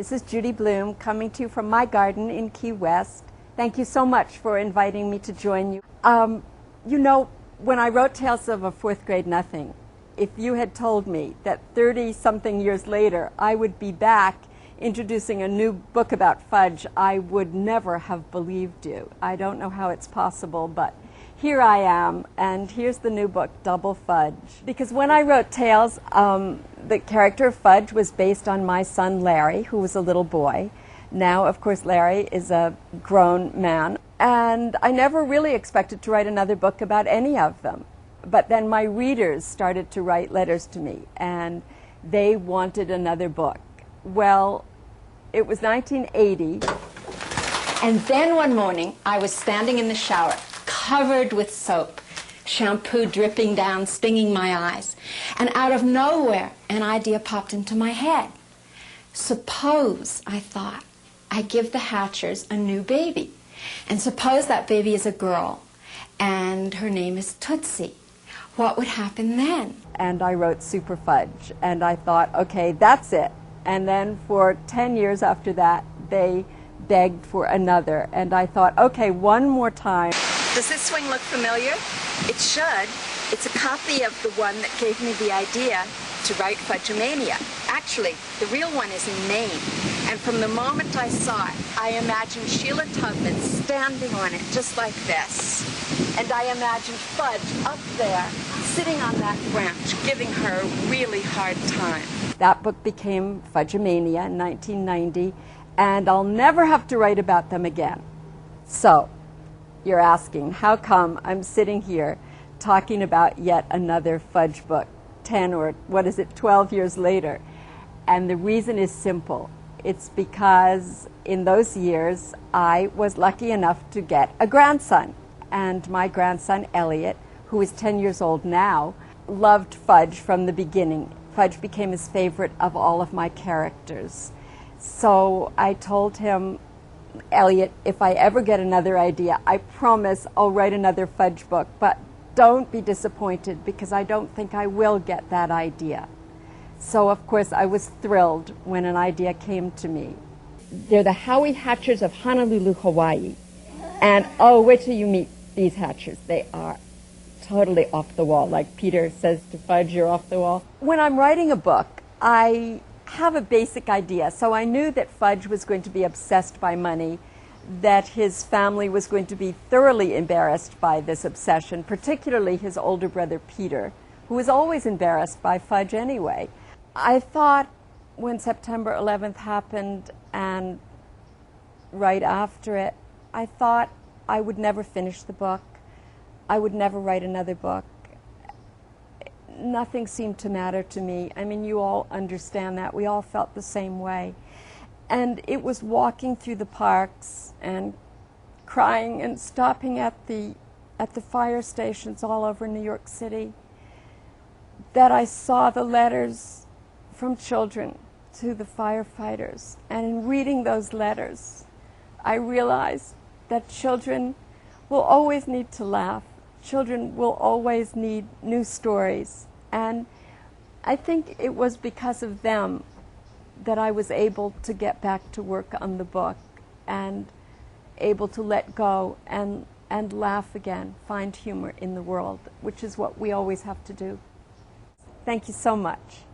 This is Judy Bloom coming to you from my garden in Key West. Thank you so much for inviting me to join you. You know, when I wrote Tales of a Fourth Grade Nothing, if you had told me that 30-something years later I would be back introducing a new book about fudge, I would never have believed you. I don't know how it's possible, but here I am, and here's the new book, Double Fudge. Because when I wrote Tales, the character of Fudge was based on my son Larry, who was a little boy. Now, of course, Larry is a grown man, and I never really expected to write another book about any of them. But then my readers started to write letters to me, and they wanted another book. Well, it was 1980, and then one morning I was standing in the shower, covered with soap, shampoo dripping down, stinging my eyes, and out of nowhere an idea popped into my head. Suppose, I thought, I give the Hatchers a new baby, and suppose that baby is a girl, and her name is Tootsie. What would happen then? And I wrote Super Fudge, and I thought, okay, that's it. And then for 10 years after that, they begged for another, and I thought, okay, one more time. Does this swing look familiar? It should. It's a copy of the one that gave me the idea to write Fudgemania. Actually, the real one is in Maine. And from the moment I saw it, I imagined Sheila Tubman standing on it just like this. And I imagined Fudge up there, sitting on that branch, giving her a really hard time. That book became Fudgemania in 1990, and I'll never have to write about them again. So, you're asking, how come I'm sitting here talking about yet another Fudge book 10 or, 12 years later? And the reason is simple. It's because in those years I was lucky enough to get a grandson. And my grandson, Elliot, who is 10 years old now, loved Fudge from the beginning. Fudge became his favorite of all of my characters. So I told him, Elliot, if I ever get another idea, I promise I'll write another Fudge book, but don't be disappointed because I don't think I will get that idea. So of course I was thrilled when an idea came to me. They're the Howie Hatchers of Honolulu, Hawaii. And oh, wait till you meet these Hatchers. They are totally off the wall. Like Peter says to Fudge, you're off the wall. When I'm writing a book, I have a basic idea. So I knew that Fudge was going to be obsessed by money, that his family was going to be thoroughly embarrassed by this obsession, particularly his older brother Peter, who was always embarrassed by Fudge anyway. I thought when September 11th happened and right after it, I thought I would never finish the book. I would never write another book. Nothing seemed to matter to me. I mean, you all understand that. We all felt the same way. And it was walking through the parks and crying and stopping at the fire stations all over New York City that I saw the letters from children to the firefighters. And in reading those letters, I realized that children will always need to laugh. Children will always need new stories. And I think it was because of them that I was able to get back to work on the book and able to let go and laugh again, find humor in the world, which is what we always have to do. Thank you so much.